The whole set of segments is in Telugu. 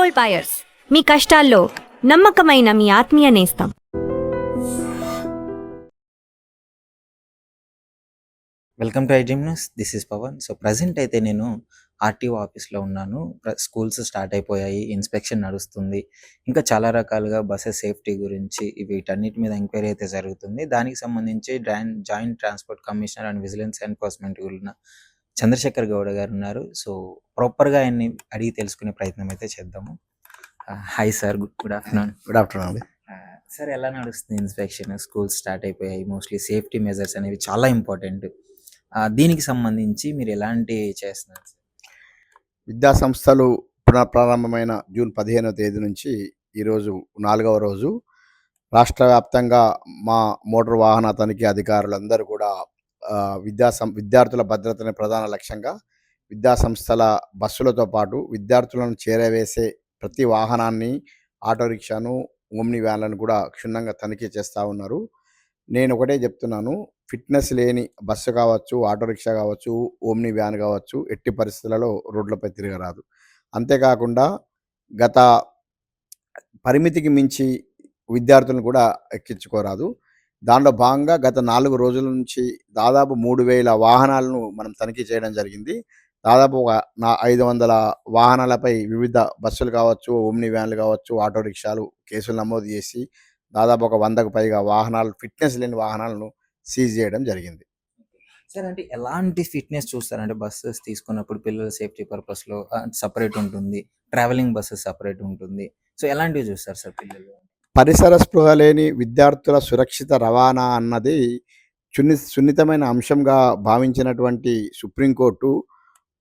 గోల్డ్ బయర్స్, మీ కష్టాల్లో నమ్మకమైన మీ ఆత్మీయ నేస్తం. Welcome to iDream news. This is Pavan. So present అయితే నేను ఆర్టీఓ ఆఫీస్లో ఉన్నాను. స్కూల్స్ స్టార్ట్ అయిపోయాయి, ఇన్స్పెక్షన్ నడుస్తుంది. ఇంకా చాలా రకాలుగా బస్సెస్ సేఫ్టీ గురించి వీటన్నిటి మీద ఎంక్వైరీ అయితే జరుగుతుంది. దానికి సంబంధించి joint transport commissioner and vigilance enforcement ఉన్న చంద్రశేఖర్ గౌడ గారు ఉన్నారు. సో ప్రాపర్గా ఆయన్ని అడిగి తెలుసుకునే ప్రయత్నం అయితే చేద్దాము. Hi sir, good afternoon. Good afternoon అండి. సార్, ఎలా నడుస్తుంది ఇన్స్పెక్షన్? స్కూల్స్ స్టార్ట్ అయిపోయాయి, మోస్ట్లీ సేఫ్టీ మెజర్స్ అనేవి చాలా ఇంపార్టెంట్. దీనికి సంబంధించి మీరు ఎలాంటి చేస్తున్నారు సార్? విద్యా సంస్థలు పునఃప్రారంభమైన జూన్ 15వ తేదీ నుంచి ఈరోజు 4వ రోజు రాష్ట్ర వ్యాప్తంగా మా మోటార్ వాహన తనిఖీ అధికారులందరూ కూడా విద్యార్థుల భద్రతని ప్రధాన లక్ష్యంగా విద్యా సంస్థల బస్సులతో పాటు విద్యార్థులను చేరవేసే ప్రతి వాహనాన్ని, ఆటో రిక్షాను, ఓమ్ని వ్యాన్లను కూడా క్షుణ్ణంగా తనిఖీ చేస్తూ ఉన్నారు. నేను ఒకటే చెప్తున్నాను, ఫిట్నెస్ లేని బస్సు కావచ్చు, ఆటో రిక్షా కావచ్చు, ఓమ్ని వ్యాన్ కావచ్చు, ఎట్టి పరిస్థితులలో రోడ్లపై తిరగరాదు. అంతేకాకుండా గత పరిమితికి మించి విద్యార్థులను కూడా ఎక్కించుకోరాదు. దానిలో భాగంగా గత 4 రోజుల నుంచి దాదాపు 3,000 వాహనాలను మనం తనిఖీ చేయడం జరిగింది. దాదాపు ఒక 500 వాహనాలపై వివిధ బస్సులు కావచ్చు, ఓమ్ని వ్యాన్లు కావచ్చు, ఆటో రిక్షాలు కేసులు నమోదు చేసి దాదాపు ఒక 100కు పైగా వాహనాలు, ఫిట్నెస్ లేని వాహనాలను సీజ్ చేయడం జరిగింది. సార్, అంటే ఎలాంటి ఫిట్నెస్ చూస్తారంటే బస్సెస్ తీసుకున్నప్పుడు పిల్లల సేఫ్టీ పర్పస్లో సపరేట్ ఉంటుంది, ట్రావెలింగ్ బస్సెస్ సపరేట్ ఉంటుంది. సో ఎలాంటివి చూస్తారు సార్ పిల్లలు? పరిసర స్పృహ లేని విద్యార్థుల సురక్షిత రవాణా అన్నది సున్నితమైన అంశంగా భావించినటువంటి సుప్రీంకోర్టు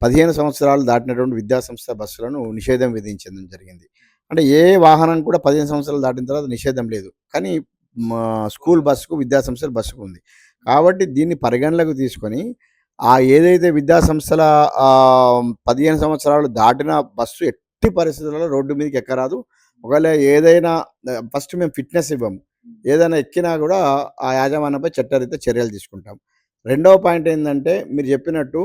15 సంవత్సరాలు దాటినటువంటి విద్యాసంస్థ బస్సులను నిషేధం విధించడం జరిగింది. అంటే ఏ వాహనం కూడా 15 సంవత్సరాలు దాటిన తర్వాత నిషేధం లేదు, కానీ స్కూల్ బస్సుకు, విద్యాసంస్థల బస్సుకు ఉంది. కాబట్టి దీన్ని పరిగణలోకి తీసుకొని ఏదైతే విద్యాసంస్థల 15 సంవత్సరాలు దాటిన బస్సు ఎట్టి పరిస్థితుల్లో రోడ్డు మీదకి ఎక్కరాదు. ఒకవేళ ఏదైనా ఫస్ట్ మేము ఫిట్నెస్ ఇవ్వము, ఏదైనా ఎక్కినా కూడా ఆ యాజమాన్యంపై చట్టరీత్యా చర్యలు తీసుకుంటాం. రెండవ పాయింట్ ఏంటంటే, మీరు చెప్పినట్టు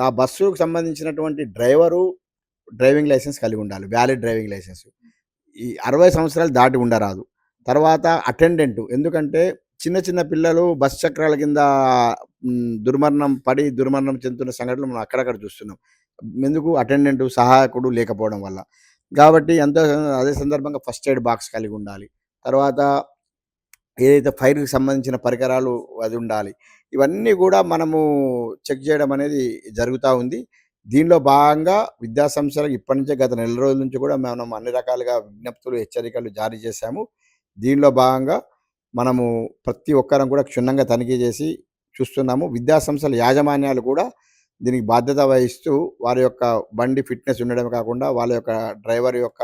ఆ బస్సుకు సంబంధించినటువంటి డ్రైవరు డ్రైవింగ్ లైసెన్స్ కలిగి ఉండాలి, వ్యాలిడ్ డ్రైవింగ్ లైసెన్స్. ఈ 60 సంవత్సరాలు దాటి ఉండరాదు. తర్వాత అటెండెంట్, ఎందుకంటే చిన్న చిన్న పిల్లలు బస్ చక్రాల కింద దుర్మరణం చెందుతున్న సంఘటనలు మనం అక్కడక్కడ చూస్తున్నాం. ఎందుకు? అటెండెంట్, సహాయకుడు లేకపోవడం వల్ల. కాబట్టి అదే సందర్భంగా ఫస్ట్ ఎయిడ్ బాక్స్ కలిగి ఉండాలి. తర్వాత ఏదైతే ఫైర్కి సంబంధించిన పరికరాలు అది ఉండాలి. ఇవన్నీ కూడా మనము చెక్ చేయడం అనేది జరుగుతూ ఉంది. దీనిలో భాగంగా విద్యాసంస్థలకు ఇప్పటి నుంచే గత నెల రోజుల నుంచి కూడా మనం అన్ని రకాలుగా విజ్ఞప్తులు, హెచ్చరికలు జారీ చేశాము. దీనిలో భాగంగా మనము ప్రతి ఒక్కరం కూడా క్షుణ్ణంగా తనిఖీ చేసి చూస్తున్నాము. విద్యాసంస్థల యాజమాన్యాలు కూడా దీనికి బాధ్యత వహిస్తూ వారి యొక్క బండి ఫిట్నెస్ ఉండడమే కాకుండా వాళ్ళ యొక్క డ్రైవర్ యొక్క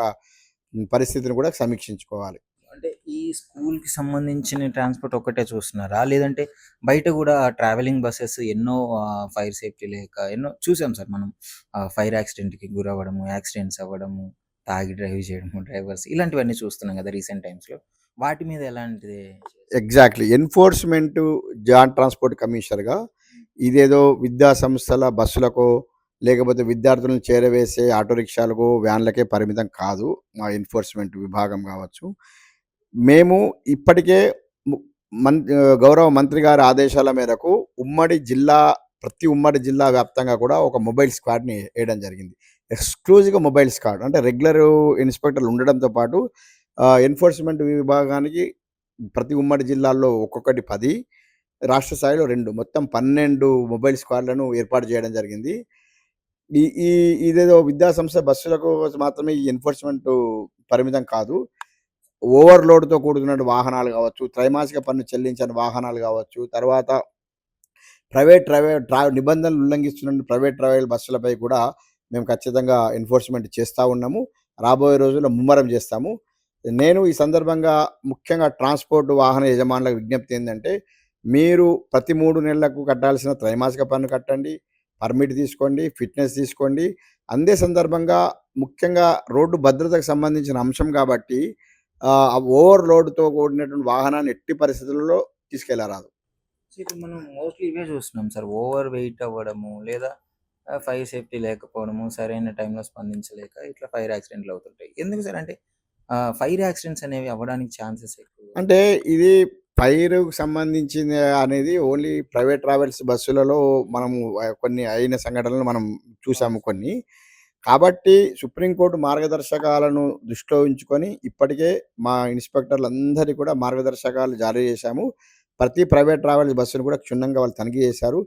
పరిస్థితిని కూడా సమీక్షించుకోవాలి. అంటే ఈ స్కూల్కి సంబంధించిన ట్రాన్స్పోర్ట్ ఒక్కటే చూస్తున్నారా, లేదంటే బయట కూడా ట్రావెలింగ్ బస్సెస్ ఎన్నో ఫైర్ సేఫ్టీ లేక ఎన్నో చూసాం సార్ మనం. ఫైర్ యాక్సిడెంట్కి గురవ్వడము, యాక్సిడెంట్స్ అవ్వడము, తాగి డ్రైవ్ చేయడము డ్రైవర్స్, ఇలాంటివన్నీ చూస్తున్నాం కదా రీసెంట్ టైమ్స్లో. వాటి మీద ఎలాంటిది? ఎగ్జాక్ట్లీ, ఎన్ఫోర్స్మెంట్ జాయింట్ ట్రాన్స్పోర్ట్ కమిషనర్గా ఇదేదో విద్యా సంస్థల బస్సులకు లేకపోతే విద్యార్థులను చేరవేసే ఆటో రిక్షాలకు, వ్యాన్లకే పరిమితం కాదు మా ఎన్ఫోర్స్మెంట్ విభాగం కావచ్చు. మేము ఇప్పటికే గౌరవ మంత్రి గారి ఆదేశాల మేరకు ప్రతి ఉమ్మడి జిల్లా వ్యాప్తంగా కూడా ఒక మొబైల్ స్క్వాడ్ని వేయడం జరిగింది. ఎక్స్క్లూజివ్గా మొబైల్ స్క్వాడ్, అంటే రెగ్యులర్ ఇన్స్పెక్టర్లు ఉండడంతో పాటు ఎన్ఫోర్స్మెంట్ విభాగానికి ప్రతి ఉమ్మడి జిల్లాల్లో ఒక్కొక్కటి 10, రాష్ట్ర స్థాయిలో 2, మొత్తం 12 మొబైల్ స్క్వాడ్లను ఏర్పాటు చేయడం జరిగింది. ఇదేదో విద్యాసంస్థ బస్సులకు మాత్రమే ఈ ఎన్ఫోర్స్మెంట్ పరిమితం కాదు. ఓవర్లోడ్తో కూడుకున్న వాహనాలు కావచ్చు, త్రైమాసిక పన్ను చెల్లించని వాహనాలు కావచ్చు, తర్వాత ప్రైవేట్ నిబంధనలు ఉల్లంఘిస్తున్న ప్రైవేట్ ట్రావెల్ బస్సులపై కూడా మేము ఖచ్చితంగా ఎన్ఫోర్స్మెంట్ చేస్తూ ఉన్నాము. రాబోయే రోజుల్లో ముమ్మరం చేస్తాము. నేను ఈ సందర్భంగా ముఖ్యంగా ట్రాన్స్పోర్ట్ వాహన యజమానులకు విజ్ఞప్తి ఏంటంటే, మీరు ప్రతి 3 నెలలకు కట్టాల్సిన త్రైమాసిక పన్ను కట్టండి, పర్మిట్ తీసుకోండి, ఫిట్నెస్ తీసుకోండి. అందే సందర్భంగా ముఖ్యంగా రోడ్డు భద్రతకు సంబంధించిన అంశం కాబట్టి ఓవర్లోడ్తో కూడినటువంటి వాహనాన్ని ఎట్టి పరిస్థితుల్లో తీసుకెళ్లరాదు. ఇప్పుడు మనం మోస్ట్లీ ఇవే చూస్తున్నాం సార్, ఓవర్ వెయిట్ అవ్వడము, లేదా ఫైర్ సేఫ్టీ లేకపోవడము, సరైన టైంలో స్పందించలేక ఇట్లా ఫైర్ యాక్సిడెంట్లు అవుతుంటాయి. ఎందుకు సార్ అంటే ఫైర్ యాక్సిడెంట్స్ అనేవి అవ్వడానికి ఛాన్సెస్ ఎక్కువ? అంటే ఇది ఫైర్‌కు సంబంధించింది అనేది ఓన్లీ ప్రైవేట్ ట్రావెల్స్ బస్సులలో మనము కొన్ని అయిన సంఘటనలు మనం అవును చూసాము సార్. కొన్ని. కాబట్టి సుప్రీంకోర్టు మార్గదర్శకాలను దృష్టిలో ఉంచుకొని ఇప్పటికే మా ఇన్స్‌పెక్టర్లందరికీ కూడా మార్గదర్శకాలు జారీ చేశాము. ప్రతి ప్రైవేట్ ట్రావెల్స్ బస్సును కూడా క్షుణ్ణంగా వాళ్ళు తనిఖీ చేశారు.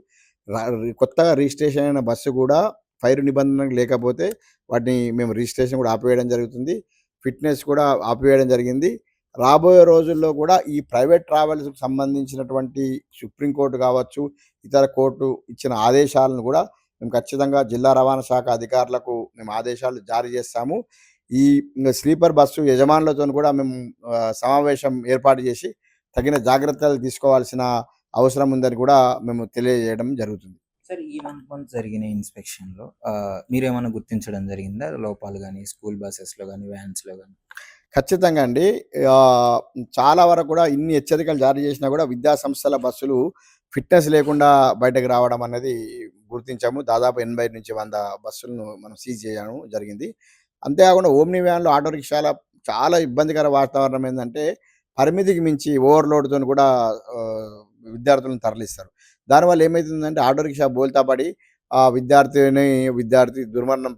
ర కొత్తగా రిజిస్ట్రేషన్ అయిన బస్సు కూడా ఫైర్ నిబంధనలు లేకపోతే వాటిని మేము రిజిస్ట్రేషన్ కూడా ఆపివేయడం జరుగుతుంది. ఫిట్‌నెస్ కూడా ఆపివేయడం జరిగింది. రాబోయే రోజుల్లో కూడా ఈ ప్రైవేట్ ట్రావెల్స్‌కి సంబంధించినటువంటి సుప్రీంకోర్టు కావచ్చు, ఇతర కోర్టు ఇచ్చిన ఆదేశాలను కూడా మేము ఖచ్చితంగా జిల్లా రవాణా శాఖ అధికారులకు మేము ఆదేశాలు జారీ చేస్తాము. ఈ స్లీపర్ బస్సు యజమానులతోని కూడా మేము సమావేశం ఏర్పాటు చేసి తగిన జాగ్రత్తలు తీసుకోవాల్సిన అవసరం ఉందని కూడా మేము తెలియజేయడం జరుగుతుంది. సార్ ఈ మంత్ జరిగిన ఇన్స్‌పెక్షన్‌లో మీరేమన్నా గుర్తించడం జరిగిందా? లోపాలు గాని, స్కూల్ బసెస్‌లో గాని, వ్యాన్స్‌లో గాని? ఖచ్చితంగా అండి. ఆహ్, చాలా వరకు కూడా ఇన్ని హెచ్చరికలు జారీ చేసినా కూడా విద్యా సంస్థల బస్సులు ఫిట్‌నెస్ లేకుండా బయటకు రావడం అనేది గుర్తించాము. దాదాపు 80-100 బస్సులను మనం సీజ్ చేయడం జరిగింది. అంతేకాకుండా ఓమ్ని వ్యాన్‌లు, ఆటో రిక్షాల చాలా ఇబ్బందికర వాతావరణం ఏందంటే, పరిమితికి మించి ఓవర్‌లోడ్‌తోని కూడా ఆహ్, విద్యార్థులను తరలిస్తారు. దానివల్ల ఏమైతుందంటే ఆటో రిక్షా బోల్తా పడి ఆ విద్యార్థి దుర్మరణం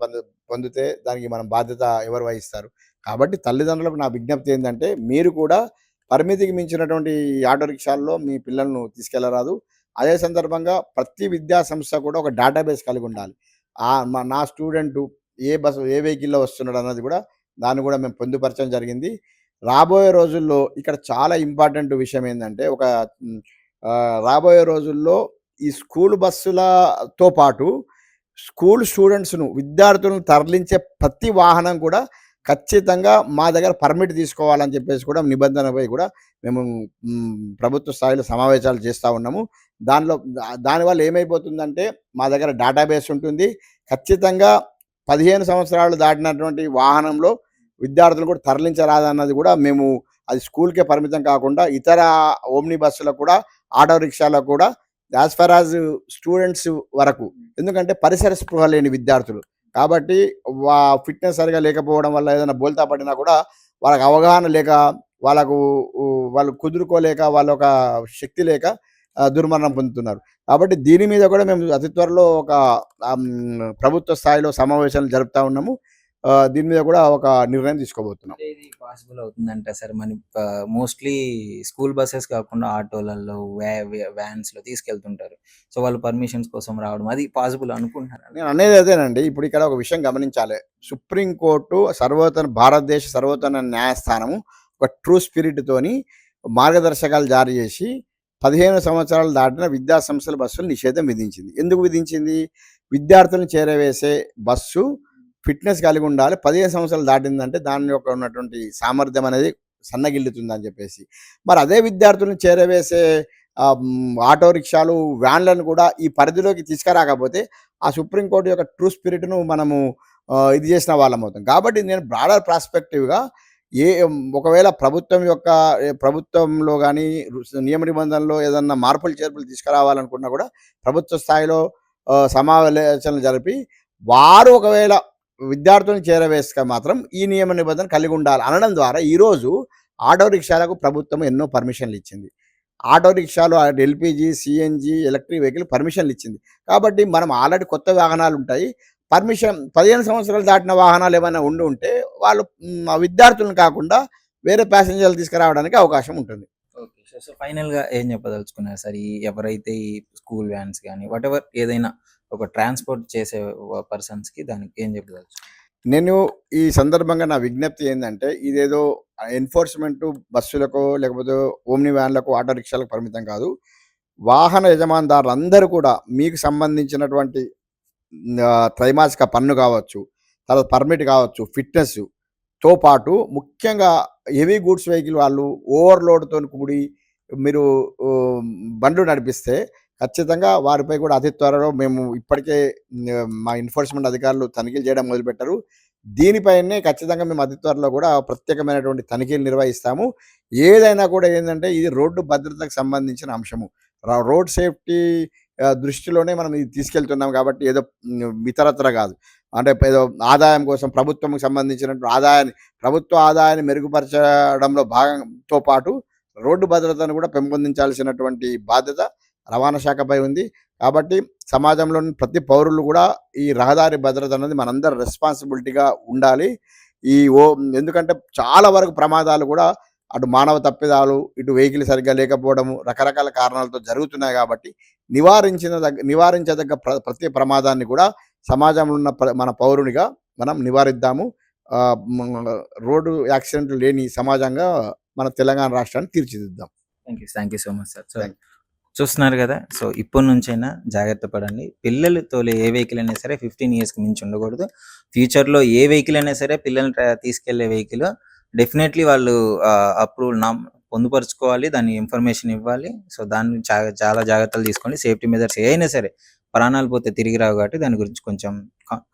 పొందితే దానికి మనం బాధ్యత ఎవరు వహిస్తారు? కాబట్టి తల్లిదండ్రులకు నా విజ్ఞప్తి ఏందంటే, మీరు కూడా పరిమితికి మించినటువంటి ఈ ఆటో రిక్షాల్లో మీ పిల్లలను తీసుకెళ్లరాదు. అదే సందర్భంగా ప్రతి విద్యా సంస్థ కూడా ఒక డేటాబేస్ కలిగి ఉండాలి. నా స్టూడెంటు ఏ వెహికల్‌లో వస్తున్నాడు అన్నది కూడా దాన్ని కూడా మేము పొందుపరచడం జరిగింది. రాబోయే రోజుల్లో ఇక్కడ చాలా ఇంపార్టెంట్ విషయం ఏందంటే, రాబోయే రోజుల్లో ఈ స్కూల్ బస్సులతో పాటు స్కూల్ స్టూడెంట్స్‌ను విద్యార్థులను తరలించే ప్రతి వాహనం కూడా ఖచ్చితంగా మా దగ్గర పర్మిట్ తీసుకోవాలని చెప్పేసి కూడా నిబంధనపై కూడా మేము ప్రభుత్వ స్థాయిలో సమావేశాలు చేస్తా ఉన్నాము. దానివల్ల ఏమైపోతుందంటే మా దగ్గర డేటాబేస్ ఉంటుంది. ఖచ్చితంగా 15 సంవత్సరాలు దాటినటువంటి వాహనంలో విద్యార్థులను కూడా తరలించరాదన్నది కూడా మేము అది స్కూల్‌కే పరిమితం కాకుండా ఇతర ఓమ్ని బస్సులకు కూడా, ఆటో రిక్షాలకు కూడా యాస్ ఫార్ యాజ్ స్టూడెంట్స్ వరకు. ఎందుకంటే పరిసర స్పృహ లేని విద్యార్థులు. కాబట్టి వా ఫిట్‌నెస్ సరిగ్గా లేకపోవడం వల్ల ఏదైనా బోల్తా పడినా కూడా వాళ్ళకి అవగాహన లేక, వాళ్ళకు వాళ్ళు కుదురుకోలేక, వాళ్ళొక శక్తి లేక దుర్మరణం పొందుతున్నారు. కాబట్టి దీని మీద కూడా మేము అతి త్వరలో ఒక ప్రభుత్వ స్థాయిలో సమావేశాలు జరుపుతా ఉన్నాము. దీని మీద కూడా ఒక నిర్ణయం తీసుకోబోతున్నాం. అంటే ఇది పాసిబుల్ అవుతుందంట సార్? మన మోస్ట్‌లీ స్కూల్ బసెస్ కాకుండా ఆటోలలో, వ్యాన్స్‌లో తీసుకెళ్తుంటారు. సో, వాళ్ళు పర్మిషన్స్ కోసం రావడం అది పాసిబుల్ అనుకుంటున్నారా? నేను అనేది అదేనండి. ఇప్పుడు ఇక్కడ ఒక విషయం గమనించాలి. సుప్రీంకోర్టు భారతదేశ సర్వోన్నత న్యాయస్థానము ఒక ట్రూ స్పిరిట్‌తోని మార్గదర్శకాలు జారీ చేసి 15 సంవత్సరాలు దాటిన విద్యా సంస్థల బస్సులు నిషేధం విధించింది. ఎందుకు విధించింది? విద్యార్థులను చేరవేసే బస్సు ఫిట్‌నెస్ కలిగి ఉండాలి. 15 సంవత్సరాలు దాటిందంటే దాని యొక్క ఉన్నటువంటి సామర్థ్యం అనేది సన్నగిల్లుతుందని చెప్పేసి. మరి అదే విద్యార్థులను చేరవేసే ఆటో రిక్షాలు, వ్యాన్‌లను కూడా ఈ పరిధిలోకి తీసుకురాకపోతే ఆ సుప్రీంకోర్టు యొక్క ట్రూ స్పిరిట్‌ను మనము ఇది చేసిన వాళ్ళమవుతాం. కాబట్టి నేను బ్రాడర్ ప్రాస్పెక్టివ్‌గా ఒకవేళ ప్రభుత్వంలో గానీ నియమ నిబంధనలో ఏదన్నా మార్పులు, చేర్పులు తీసుకురావాలనుకున్నా కూడా ప్రభుత్వ స్థాయిలో సమావేశాలు జరిపి వారు ఒకవేళ విద్యార్థులను చేరవేస్తే మాత్రం ఈ నియమ నిబంధన కలిగి ఉండాలి అనడం ద్వారా ఈరోజు ఆటో రిక్షాలకు ప్రభుత్వం ఎన్నో పర్మిషన్లు ఇచ్చింది. ఆటో రిక్షాలు ఎల్‌పీజీ, సీఎన్‌జీ, ఎలక్ట్రిక్ వెహికల్ పర్మిషన్లు ఇచ్చింది. కాబట్టి మనం ఆల్రెడీ కొత్త వాహనాలు ఉంటాయి. 15 సంవత్సరాలు దాటిన వాహనాలు ఏమైనా ఉంటే వాళ్ళు ఆ విద్యార్థులను కాకుండా వేరే ప్యాసింజర్లు తీసుకురావడానికి అవకాశం ఉంటుంది. ఓకే. సో, ఫైనల్‌గా ఏం చెప్పదలుచుకున్నారు సార్? ఎవరైతే ఈ స్కూల్ వ్యాన్స్ గాని, వాటెవర్ ఏదైనా ఒక ట్రాన్స్‌పోర్ట్ చేసే పర్సన్స్‌కి దానికి ఏం చెప్పదలుచుకున్నారు? నేను ఈ సందర్భంగా నా విజ్ఞప్తి ఏందంటే, ఇదేదో ఎన్ఫోర్స్‌మెంట్ బస్సులకో, లేకపోతే ఓమ్ని వ్యాన్‌లకు, ఆటో రిక్షాలకు పరిమితం కాదు. వాహన యజమానిదారులందరూ కూడా మీకు సంబంధించినటువంటి త్రైమాసిక పన్ను కావచ్చు, తర్వాత పర్మిట్ కావచ్చు, ఫిట్‌నెస్‌తో పాటు ముఖ్యంగా హెవీ గూడ్స్ వెహికల్ వాళ్ళు ఓవర్‌లోడ్‌తోని కూడి మీరు బండ్లు నడిపిస్తే ఖచ్చితంగా వారిపై కూడా అతి త్వరలో మేము ఇప్పటికే మా ఎన్ఫోర్స్‌మెంట్ అధికారులు తనిఖీలు చేయడం మొదలుపెట్టారు. దీనిపైనే ఖచ్చితంగా మేము అతి త్వరలో కూడా ప్రత్యేకమైనటువంటి తనిఖీలు నిర్వహిస్తాము. ఏదైనా కూడా ఏందంటే ఇది రోడ్డు భద్రతకు సంబంధించిన అంశము. రోడ్ సేఫ్టీ దృష్టిలోనే మనం ఇది తీసుకెళ్తున్నాం కాబట్టి ఏదో ఇతరత్ర కాదు. అంటే ఏదో ఆదాయం కోసం ప్రభుత్వంకి సంబంధించినటువంటి ప్రభుత్వ ఆదాయాన్ని మెరుగుపరచడంలో భాగంతో పాటు రోడ్డు భద్రతను కూడా పెంపొందించాల్సినటువంటి బాధ్యత రవాణా శాఖపై ఉంది. కాబట్టి సమాజంలోని ప్రతి పౌరులు కూడా ఈ రహదారి భద్రత అనేది మనందరి రెస్పాన్సిబిలిటీగా ఉండాలి. ఎందుకంటే చాలా వరకు ప్రమాదాలు కూడా అటు మానవ తప్పిదాలు, ఇటు వెహికల్ సరిగ్గా లేకపోవడము, రకరకాల కారణాలతో జరుగుతున్నాయి. కాబట్టి నివారించదగ్గ ప్రతి ప్రమాదాన్ని కూడా సమాజంలో ఉన్న మన పౌరునిగా మనం నివారిద్దాము. రోడ్డు యాక్సిడెంట్లు లేని సమాజంగా మన తెలంగాణ రాష్ట్రాన్ని తీర్చిదిద్దాం. Thank you so much sir. So చూస్తున్నారు కదా, సో ఇప్పటి నుంచైనా జాగ్రత్త పడండి. పిల్లలు తోలే ఏ వెహికల్ అయినా సరే 15 ఇయర్స్కి మించి ఉండకూడదు. ఫ్యూచర్లో ఏ వెహికల్ అయినా సరే పిల్లల్ని తీసుకెళ్లే వెహికల్ డెఫినెట్లీ వాళ్ళు అప్రూవల్ పొందుపరుచుకోవాలి, దాని ఇన్ఫర్మేషన్ ఇవ్వాలి. సో దాన్ని చాలా జాగ్రత్తలు తీసుకోండి. సేఫ్టీ మెజర్స్ ఏ అయినా సరే ప్రాణాలు పోతే తిరిగి రావు కాబట్టి దాని గురించి కొంచెం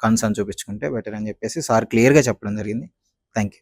కన్సర్న్ చూపించుకుంటే బెటర్ అని చెప్పేసి సార్ క్లియర్గా చెప్పడం జరిగింది. Thank you.